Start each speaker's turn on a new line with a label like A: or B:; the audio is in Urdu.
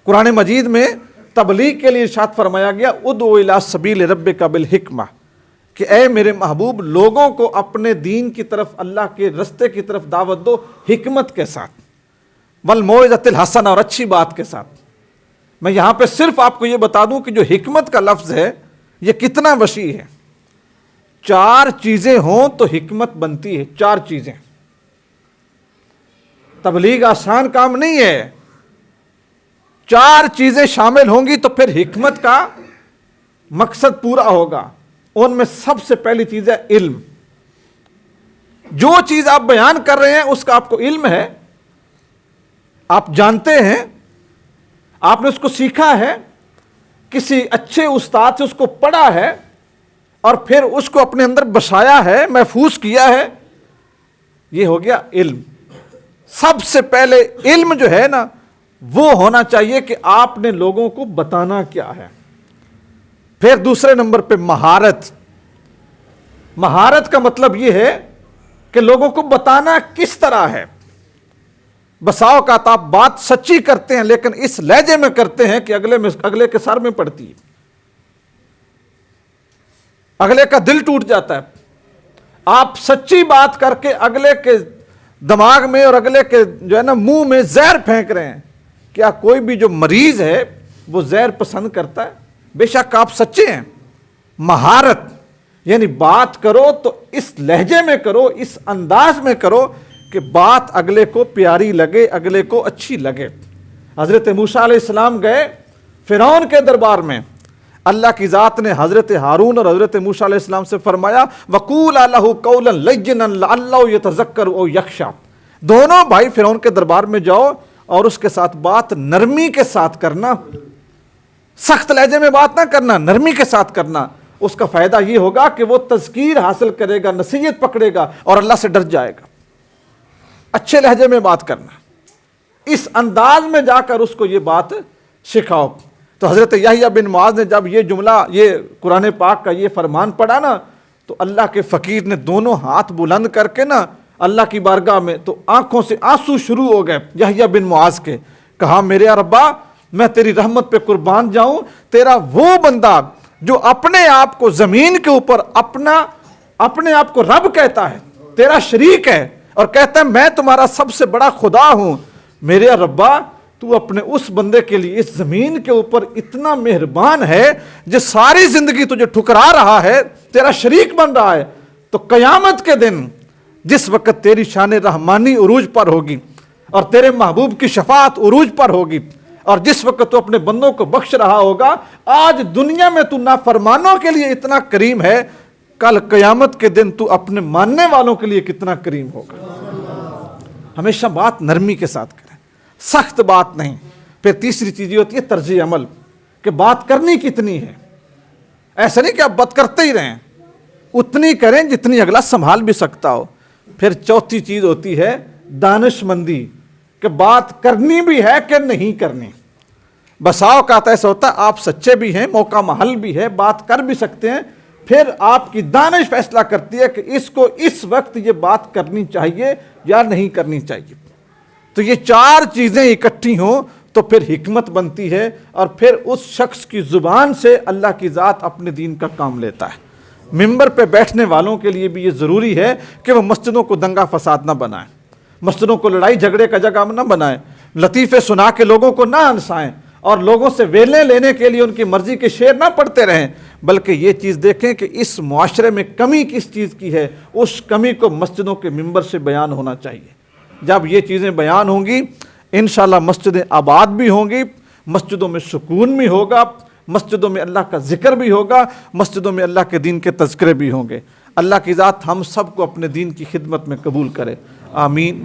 A: قرآن مجید میں تبلیغ کے لیے ارشاد فرمایا گیا ادعو الی سبیل ربک بالحکمہ، کہ اے میرے محبوب لوگوں کو اپنے دین کی طرف، اللہ کے رستے کی طرف دعوت دو حکمت کے ساتھ، والموعظۃ الحسنہ، اور اچھی بات کے ساتھ۔ میں یہاں پہ صرف آپ کو یہ بتا دوں کہ جو حکمت کا لفظ ہے یہ کتنا وسیع ہے۔ 4 چیزیں ہوں تو حکمت بنتی ہے، 4 چیزیں۔ تبلیغ آسان کام نہیں ہے، 4 چیزیں شامل ہوں گی تو پھر حکمت کا مقصد پورا ہوگا۔ ان میں سب سے پہلی چیز ہے علم۔ جو چیز آپ بیان کر رہے ہیں اس کا آپ کو علم ہے، آپ جانتے ہیں، آپ نے اس کو سیکھا ہے، کسی اچھے استاد سے اس کو پڑھا ہے اور پھر اس کو اپنے اندر بسایا ہے، محفوظ کیا ہے، یہ ہو گیا علم۔ سب سے پہلے علم جو ہے نا وہ ہونا چاہیے کہ آپ نے لوگوں کو بتانا کیا ہے۔ پھر دوسرے نمبر پہ مہارت۔ مہارت کا مطلب یہ ہے کہ لوگوں کو بتانا کس طرح ہے۔ بسا اوقات آپ بات سچی کرتے ہیں لیکن اس لہجے میں کرتے ہیں کہ اگلے کے سر میں پڑتی ہے، اگلے کا دل ٹوٹ جاتا ہے۔ آپ سچی بات کر کے اگلے کے دماغ میں اور اگلے کے جو ہے نا منہ میں زہر پھینک رہے ہیں۔ کیا کوئی بھی جو مریض ہے وہ زہر پسند کرتا ہے؟ بے شک آپ سچے ہیں۔ مہارت یعنی بات کرو تو اس لہجے میں کرو، اس انداز میں کرو کہ بات اگلے کو پیاری لگے، اگلے کو اچھی لگے۔ حضرت موسیٰ علیہ السلام گئے فرعون کے دربار میں، اللہ کی ذات نے حضرت ہارون اور حضرت موسیٰ علیہ السلام سے فرمایا وَقُولَا لَهُ قَوْلًا لَيِّنًا لَعَلَّهُ يَتَذَكَّرُ أَوْ يَخْشَىٰ۔ دونوں بھائی فرعون کے دربار میں جاؤ اور اس کے ساتھ بات نرمی کے ساتھ کرنا، سخت لہجے میں بات نہ کرنا، نرمی کے ساتھ کرنا۔ اس کا فائدہ یہ ہوگا کہ وہ تذکیر حاصل کرے گا، نصیحت پکڑے گا اور اللہ سے ڈر جائے گا۔ اچھے لہجے میں بات کرنا، اس انداز میں جا کر اس کو یہ بات سکھاؤ۔ تو حضرت یحییٰ بن معاذ نے جب یہ جملہ، یہ قرآن پاک کا یہ فرمان پڑھا نا تو اللہ کے فقیر نے دونوں ہاتھ بلند کر کے نا اللہ کی بارگاہ میں تو آنکھوں سے آنسو شروع ہو گئے یحییٰ بن معاذ کے۔ کہا میرے ربا میں تیری رحمت پہ قربان جاؤں، تیرا وہ بندہ جو اپنے آپ کو زمین کے اوپر اپنے آپ کو رب کہتا ہے، تیرا شریک ہے اور کہتا ہے میں تمہارا سب سے بڑا خدا ہوں، میرے ربا تو اپنے اس بندے کے لیے اس زمین کے اوپر اتنا مہربان ہے جو ساری زندگی تجھے ٹھکرا رہا ہے، تیرا شریک بن رہا ہے، تو قیامت کے دن جس وقت تیری شان رحمانی عروج پر ہوگی اور تیرے محبوب کی شفاعت عروج پر ہوگی اور جس وقت تو اپنے بندوں کو بخش رہا ہوگا، آج دنیا میں تو نافرمانوں کے لیے اتنا کریم ہے، کل قیامت کے دن تو اپنے ماننے والوں کے لیے کتنا کریم ہوگا۔ ہمیشہ بات نرمی کے ساتھ کریں، سخت بات نہیں۔ پھر تیسری چیز یہ ہوتی ہے طرز عمل، کہ بات کرنی کتنی ہے۔ ایسا نہیں کہ آپ بات کرتے ہی رہیں، اتنی کریں جتنی اگلا سنبھال بھی سکتا ہو۔ پھر چوتھی چیز ہوتی ہے دانش مندی، کہ بات کرنی بھی ہے کہ نہیں کرنی۔ بسا اوقات ایسا ہوتا ہے آپ سچے بھی ہیں، موقع محل بھی ہے، بات کر بھی سکتے ہیں، پھر آپ کی دانش فیصلہ کرتی ہے کہ اس کو اس وقت یہ بات کرنی چاہیے یا نہیں کرنی چاہیے۔ تو یہ 4 چیزیں اکٹھی ہوں تو پھر حکمت بنتی ہے اور پھر اس شخص کی زبان سے اللہ کی ذات اپنے دین کا کام لیتا ہے۔ ممبر پہ بیٹھنے والوں کے لیے بھی یہ ضروری ہے کہ وہ مسجدوں کو دنگا فساد نہ بنائیں، مسجدوں کو لڑائی جھگڑے کا جگہ نہ بنائیں، لطیفے سنا کے لوگوں کو نہ ہنسائیں اور لوگوں سے ویلیں لینے کے لیے ان کی مرضی کے شعر نہ پڑھتے رہیں، بلکہ یہ چیز دیکھیں کہ اس معاشرے میں کمی کس چیز کی ہے، اس کمی کو مسجدوں کے ممبر سے بیان ہونا چاہیے۔ جب یہ چیزیں بیان ہوں گی انشاءاللہ مسجدیں آباد بھی ہوں گی، مسجدوں میں سکون بھی ہوگا، مسجدوں میں اللہ کا ذکر بھی ہوگا، مسجدوں میں اللہ کے دین کے تذکرے بھی ہوں گے۔ اللہ کی ذات ہم سب کو اپنے دین کی خدمت میں قبول کرے، آمین۔